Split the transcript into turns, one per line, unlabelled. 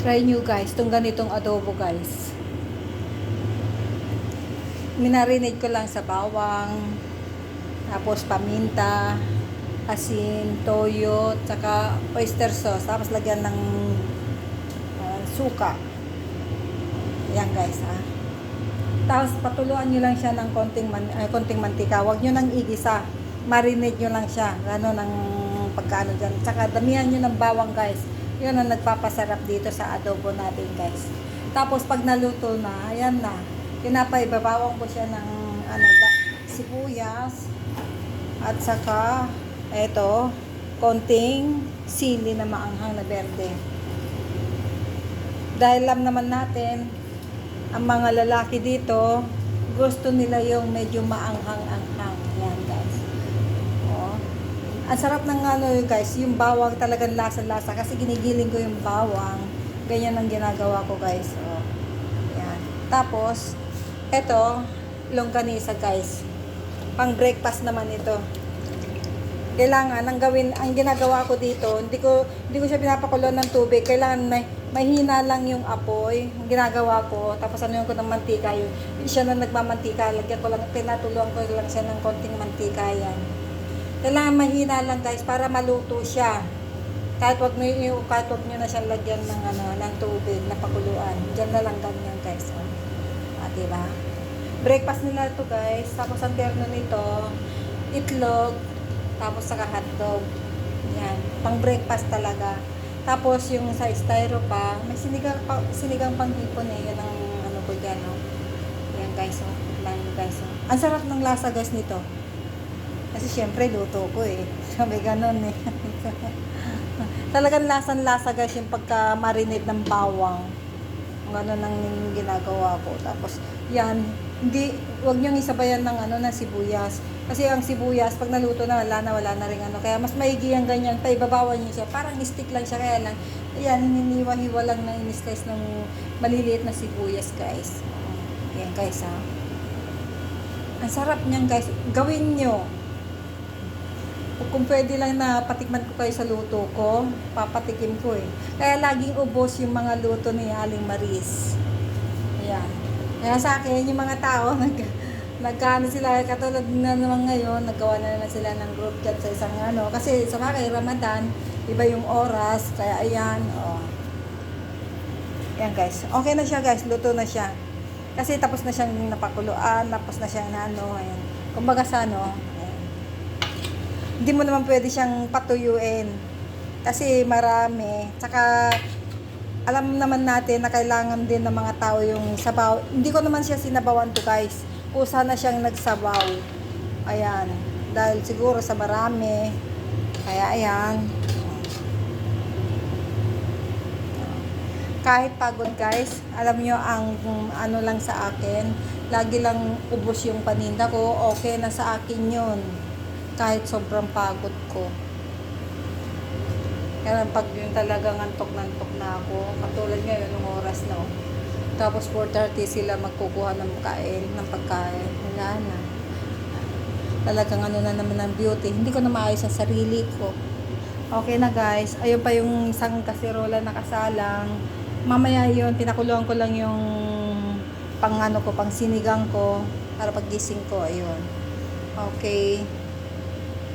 Try nyo guys, itong ganitong adobo guys. Minarinate ko lang sa bawang, tapos paminta, asin, toyo, tsaka oyster sauce. Tapos lagyan ng suka. Yan guys ha. Tapos patuluan nyo lang siya ng konting mantika. Huwag nyo nang igisa. Marinate nyo lang siya. Gano'n ang pagkaano dyan. Tsaka damihan nyo ng bawang guys. Yun ang nagpapasarap dito sa adobo natin guys. Tapos pag naluto na, ayan na. Babawang ko siya ng sibuyas. At saka, eto, konting sili na maanghang na berde. Dahil alam naman natin, ang mga lalaki dito, gusto nila yung medyo maanghang-anghang. Yan guys. Oh. Ang sarap ng guys, yung bawang talagang lasa-lasa kasi ginigiling ko yung bawang. Ganyan ang ginagawa ko guys. Oh. Yan. Tapos, eto, longganisa guys. Pang breakfast naman ito. Kailangan ang ginagawa ko dito, hindi ko siya pinapakulo ng tubig. Kailangan mahina lang yung apoy. Ang ginagawa ko, tapos ano ko ng mantika yun. Siya na nagmamantika, lagyan ko lang, tinatuluan ko lang siya ng konting mantika yan. Kailangan mahina lang guys para maluto siya. Kahit wag niyo na siyang lagyan ng tubig na pakuluan. Diyan na lang ganyan guys. Diba? Breakfast nila ito guys. Tapos ang terno nito, itlog, tapos saka hotdog. Yan. Pang breakfast talaga. Tapos yung sa styro pa, may sinigang panghipon eh. Yan ang ko dyan. No? Yan guys. Ang sarap ng lasa guys nito. Kasi syempre luto ko eh. Sabi ganun eh. Talagang lasang-lasa guys yung pagka-marinate ng bawang. Ganun ang ginagawa ko. Tapos yan, wag niyong isabayan ng sibuyas. Kasi ang sibuyas, pag naluto na, wala na rin Kaya mas maigi ang ganyan, paibabawan niyo siya. Parang stick lang siya, kaya lang, ayan, hiniwa-hiwa lang na in-slice ng maliliit na sibuyas, guys. Yan, guys, ha. Ang sarap niyan, guys. Gawin nyo. Kung pwede lang na patikman ko kayo sa luto ko, papatikim ko eh. Kaya laging ubos yung mga luto ni Aling Maris. Ayan. Kaya sa akin, yung mga tao, nagkano sila, katulad na naman ngayon, naggawa na naman sila ng group chat sa isang kasi sa mga Ramadan, iba yung oras, kaya ayan, oh. Ayan guys, okay na siya guys, luto na siya. Kasi tapos na siyang napakuluan, tapos na siyang ayan. Kumbaga sa ayan. Hindi mo naman pwede siyang patuyuin. Kasi marami, tsaka, alam naman natin na kailangan din ng mga tao yung sabaw. Hindi ko naman siya sinabawan to guys. Kusa na siyang nagsabaw. Ayan. Dahil siguro sa marami. Kaya ayan. Kahit pagod guys, alam nyo ang lang sa akin. Lagi lang ubos yung paninda ko. Okay na sa akin yun. Kahit sobrang pagod ko. Kaya pag yung talagang antok na ako, katulad ngayon ng oras na. Tapos 4:30 sila magkukuha ng pagkain. Wala na. Talagang na naman ng beauty. Hindi ko na maayos ang sarili ko. Okay na guys. Ayun pa yung isang kasirola na kasalang. Mamaya yun, pinakuluan ko lang yung pang sinigang ko para paggising ko. Ayun. Okay.